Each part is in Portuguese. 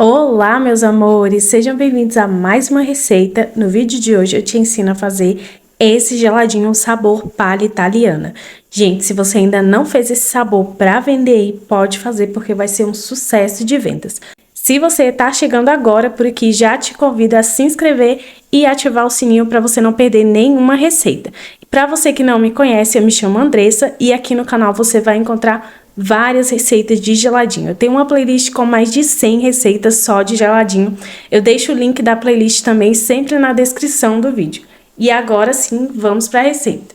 Olá, meus amores! Sejam bem-vindos a mais uma receita. No vídeo de hoje eu te ensino a fazer esse geladinho sabor palha italiana. Gente, se você ainda não fez esse sabor para vender, pode fazer porque vai ser um sucesso de vendas. Se você está chegando agora por aqui, já te convido a se inscrever e ativar o sininho para você não perder nenhuma receita. Para você que não me conhece, eu me chamo Andressa e aqui no canal você vai encontrar várias receitas de geladinho. Eu tenho uma playlist com mais de 100 receitas só de geladinho. Eu deixo o link da playlist também sempre na descrição do vídeo. E agora sim, vamos para a receita.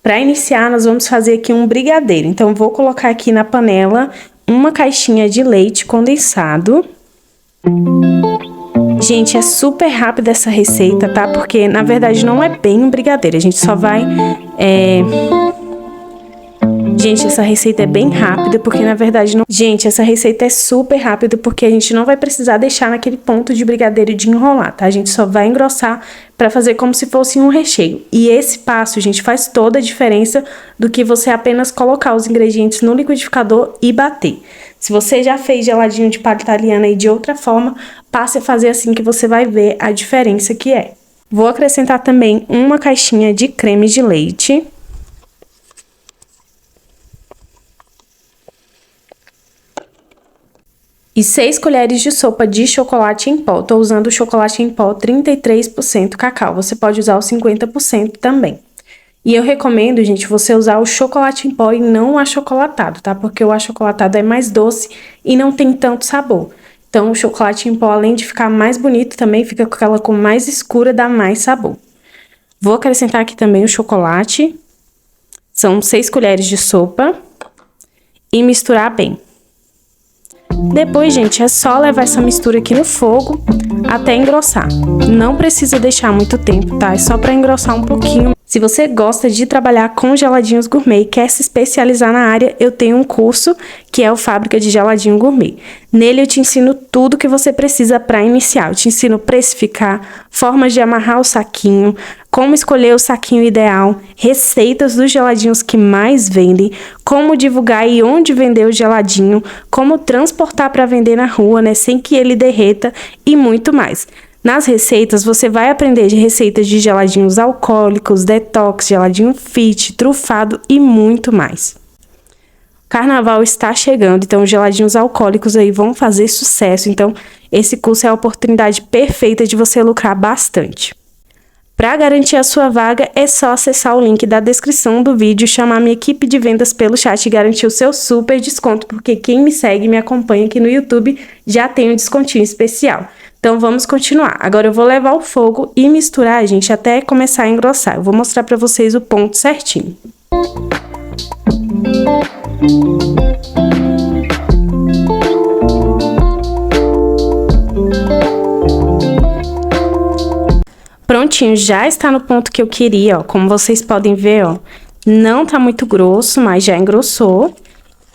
Para iniciar, nós vamos fazer aqui um brigadeiro. Então, vou colocar aqui na panela uma caixinha de leite condensado. Gente, é super rápida essa receita, tá? Porque, na verdade, não é bem um brigadeiro. A gente só vai... Gente, essa receita é bem rápida, porque na verdade não... Gente, essa receita é super rápida, porque a gente não vai precisar deixar naquele ponto de brigadeiro de enrolar, tá? A gente só vai engrossar para fazer como se fosse um recheio. E esse passo, gente, faz toda a diferença do que você apenas colocar os ingredientes no liquidificador e bater. Se você já fez geladinho de palha italiana e de outra forma, passe a fazer assim que você vai ver a diferença que é. Vou acrescentar também uma caixinha de creme de leite. E 6 colheres de sopa de chocolate em pó. Tô usando o chocolate em pó 33% cacau. Você pode usar o 50% também. E eu recomendo, gente, você usar o chocolate em pó e não o achocolatado, tá? Porque o achocolatado é mais doce e não tem tanto sabor. Então, o chocolate em pó, além de ficar mais bonito, também fica com aquela cor mais escura, dá mais sabor. Vou acrescentar aqui também o chocolate. São 6 colheres de sopa. E misturar bem. Depois, gente, é só levar essa mistura aqui no fogo até engrossar. Não precisa deixar muito tempo, tá? É só para engrossar um pouquinho. Se você gosta de trabalhar com geladinhos gourmet e quer se especializar na área, eu tenho um curso que é o Fábrica de Geladinho Gourmet. Nele eu te ensino tudo que você precisa para iniciar. Eu te ensino precificar, formas de amarrar o saquinho, como escolher o saquinho ideal, receitas dos geladinhos que mais vendem, como divulgar e onde vender o geladinho, como transportar para vender na rua, né, sem que ele derreta e muito mais. Nas receitas, você vai aprender de receitas de geladinhos alcoólicos, detox, geladinho fit, trufado e muito mais. Carnaval está chegando, então os geladinhos alcoólicos aí vão fazer sucesso. Então, esse curso é a oportunidade perfeita de você lucrar bastante. Para garantir a sua vaga, é só acessar o link da descrição do vídeo, chamar minha equipe de vendas pelo chat e garantir o seu super desconto, porque quem me segue e me acompanha aqui no YouTube já tem um descontinho especial. Então, vamos continuar. Agora, eu vou levar ao fogo e misturar, gente, até começar a engrossar. Eu vou mostrar para vocês o ponto certinho. Prontinho, já está no ponto que eu queria, ó. Como vocês podem ver, ó, não tá muito grosso, mas já engrossou.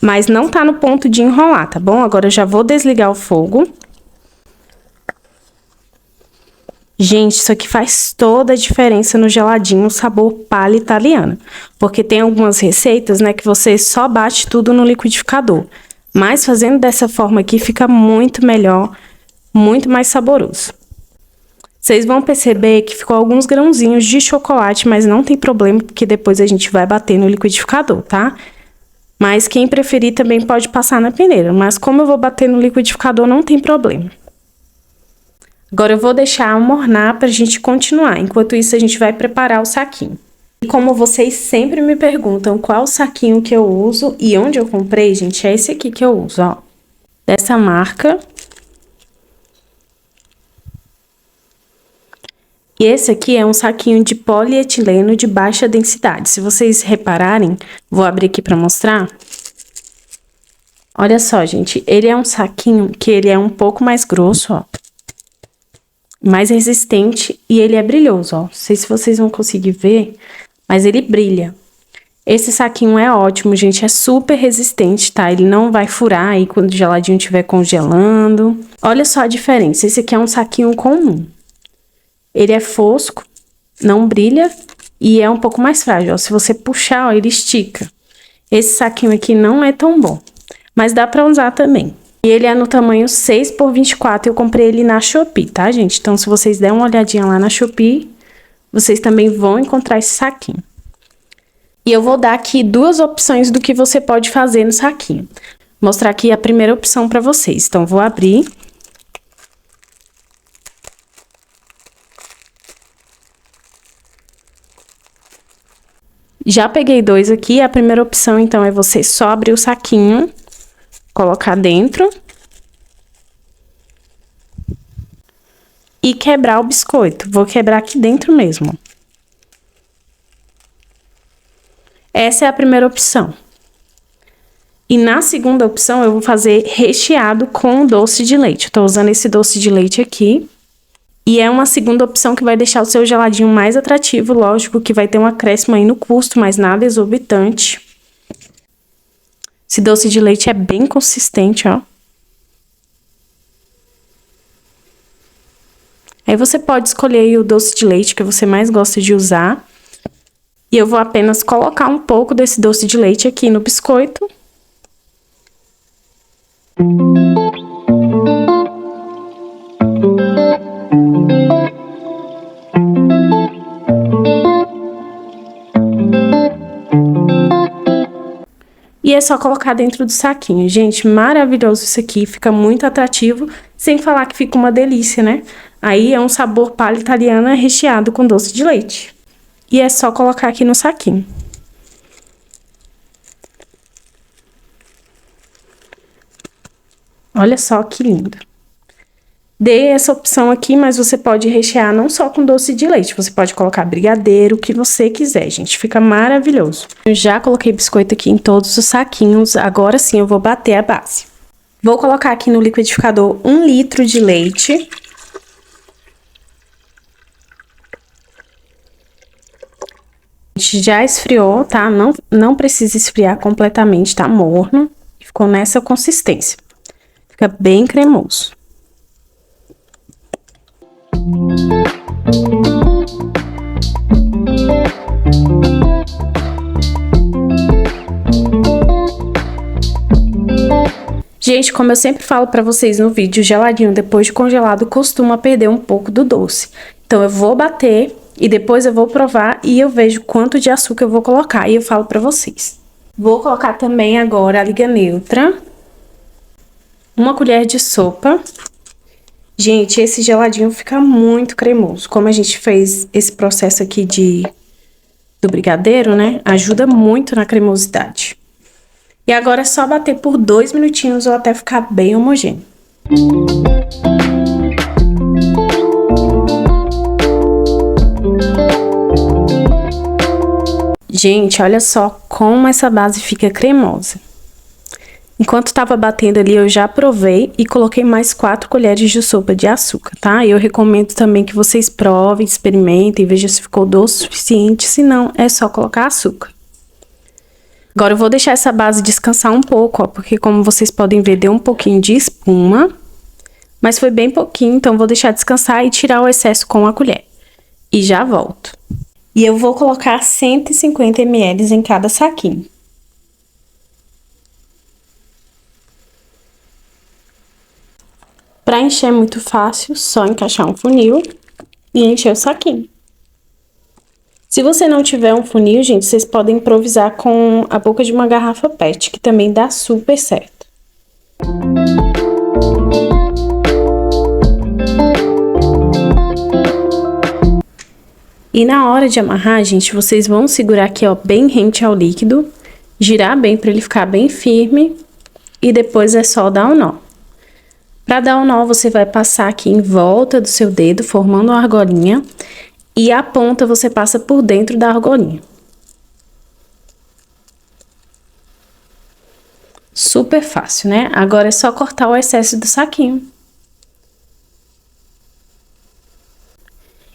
Mas não tá no ponto de enrolar, tá bom? Agora eu já vou desligar o fogo. Gente, isso aqui faz toda a diferença no geladinho sabor palha italiana. Porque tem algumas receitas, né, que você só bate tudo no liquidificador. Mas fazendo dessa forma aqui fica muito melhor, muito mais saboroso. Vocês vão perceber que ficou alguns grãozinhos de chocolate, mas não tem problema, porque depois a gente vai bater no liquidificador, tá? Mas quem preferir também pode passar na peneira. Mas como eu vou bater no liquidificador, não tem problema. Agora eu vou deixar amornar pra gente continuar. Enquanto isso, a gente vai preparar o saquinho. E como vocês sempre me perguntam qual saquinho que eu uso e onde eu comprei, gente, é esse aqui que eu uso, ó. Dessa marca. E esse aqui é um saquinho de polietileno de baixa densidade. Se vocês repararem, vou abrir aqui pra mostrar. Olha só, gente, ele é um saquinho que ele é um pouco mais grosso, ó. Mais resistente e ele é brilhoso, ó. Não sei se vocês vão conseguir ver, mas ele brilha. Esse saquinho é ótimo, gente, é super resistente, tá? Ele não vai furar aí quando o geladinho estiver congelando. Olha só a diferença, esse aqui é um saquinho comum. Ele é fosco, não brilha e é um pouco mais frágil, ó. Se você puxar, ó, ele estica. Esse saquinho aqui não é tão bom, mas dá pra usar também. E ele é no tamanho 6 por 24, eu comprei ele na Shopee, tá, gente? Então, se vocês derem uma olhadinha lá na Shopee, vocês também vão encontrar esse saquinho. E eu vou dar aqui duas opções do que você pode fazer no saquinho. Vou mostrar aqui a primeira opção para vocês. Então, vou abrir. Já peguei dois aqui. A primeira opção, então, é você só abrir o saquinho, colocar dentro e quebrar o biscoito. Vou quebrar aqui dentro mesmo. Essa é a primeira opção. E na segunda opção, eu vou fazer recheado com doce de leite. Eu tô usando esse doce de leite aqui. E é uma segunda opção que vai deixar o seu geladinho mais atrativo. Lógico que vai ter um acréscimo aí no custo, mas nada exorbitante. Esse doce de leite é bem consistente, ó. Aí você pode escolher aí o doce de leite que você mais gosta de usar. E eu vou apenas colocar um pouco desse doce de leite aqui no biscoito. E é só colocar dentro do saquinho. Gente, maravilhoso isso aqui, fica muito atrativo, sem falar que fica uma delícia, né? Aí é um sabor palha italiana recheado com doce de leite. E é só colocar aqui no saquinho. Olha só que lindo. Dei essa opção aqui, mas você pode rechear não só com doce de leite, você pode colocar brigadeiro, o que você quiser, gente. Fica maravilhoso. Eu já coloquei biscoito aqui em todos os saquinhos, agora sim eu vou bater a base. Vou colocar aqui no liquidificador 1 litro de leite. Já esfriou, tá? Não precisa esfriar completamente, tá morno. Ficou nessa consistência. Fica bem cremoso. Gente, como eu sempre falo pra vocês no vídeo, geladinho depois de congelado costuma perder um pouco do doce. Então eu vou bater e depois eu vou provar e eu vejo quanto de açúcar eu vou colocar e eu falo pra vocês. Vou colocar também agora a liga neutra, 1 colher de sopa. Gente, esse geladinho fica muito cremoso. Como a gente fez esse processo aqui do brigadeiro, né? Ajuda muito na cremosidade. E agora é só bater por 2 minutinhos ou até ficar bem homogêneo. Gente, olha só como essa base fica cremosa. Enquanto tava batendo ali, eu já provei e coloquei mais 4 colheres de sopa de açúcar, tá? Eu recomendo também que vocês provem, experimentem, vejam se ficou doce o suficiente, se não, é só colocar açúcar. Agora eu vou deixar essa base descansar um pouco, ó, porque como vocês podem ver, deu um pouquinho de espuma, mas foi bem pouquinho, então vou deixar descansar e tirar o excesso com a colher. E já volto. E eu vou colocar 150 ml em cada saquinho. Para encher é muito fácil, só encaixar um funil e encher o saquinho. Se você não tiver um funil, gente, vocês podem improvisar com a boca de uma garrafa PET, que também dá super certo. E na hora de amarrar, gente, vocês vão segurar aqui, ó, bem rente ao líquido, girar bem para ele ficar bem firme e depois é só dar um nó. Para dar um nó, você vai passar aqui em volta do seu dedo, formando uma argolinha, e a ponta você passa por dentro da argolinha. Super fácil, né? Agora é só cortar o excesso do saquinho.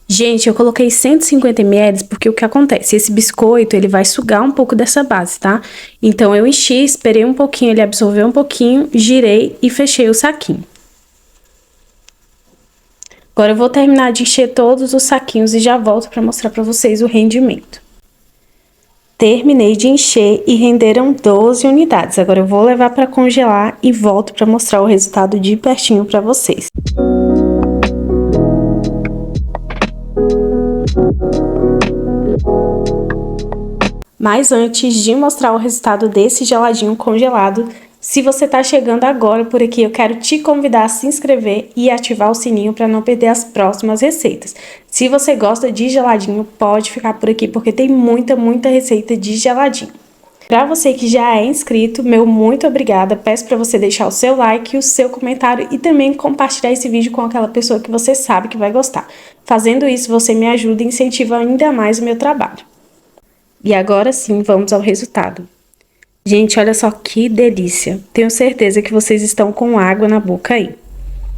Gente, eu coloquei 150 ml porque o que acontece? Esse biscoito, ele vai sugar um pouco dessa base, tá? Então, eu enchi, esperei um pouquinho, ele absorveu um pouquinho, girei e fechei o saquinho. Agora eu vou terminar de encher todos os saquinhos e já volto para mostrar para vocês o rendimento. terminei de encher e renderam 12 unidades. Agora eu vou levar para congelar e volto para mostrar o resultado de pertinho para vocês. Mas antes de mostrar o resultado desse geladinho congelado, se você está chegando agora por aqui, eu quero te convidar a se inscrever e ativar o sininho para não perder as próximas receitas. Se você gosta de geladinho, pode ficar por aqui porque tem muita receita de geladinho. Para você que já é inscrito, meu muito obrigada. Peço para você deixar o seu like, o seu comentário e também compartilhar esse vídeo com aquela pessoa que você sabe que vai gostar. Fazendo isso, você me ajuda e incentiva ainda mais o meu trabalho. E agora sim, vamos ao resultado. Gente, olha só que delícia. Tenho certeza que vocês estão com água na boca aí.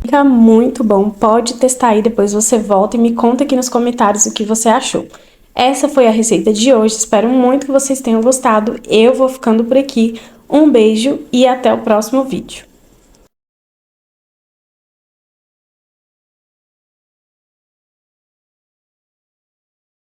Fica muito bom. Pode testar aí, depois você volta e me conta aqui nos comentários o que você achou. Essa foi a receita de hoje. Espero muito que vocês tenham gostado. Eu vou ficando por aqui. Um beijo e até o próximo vídeo.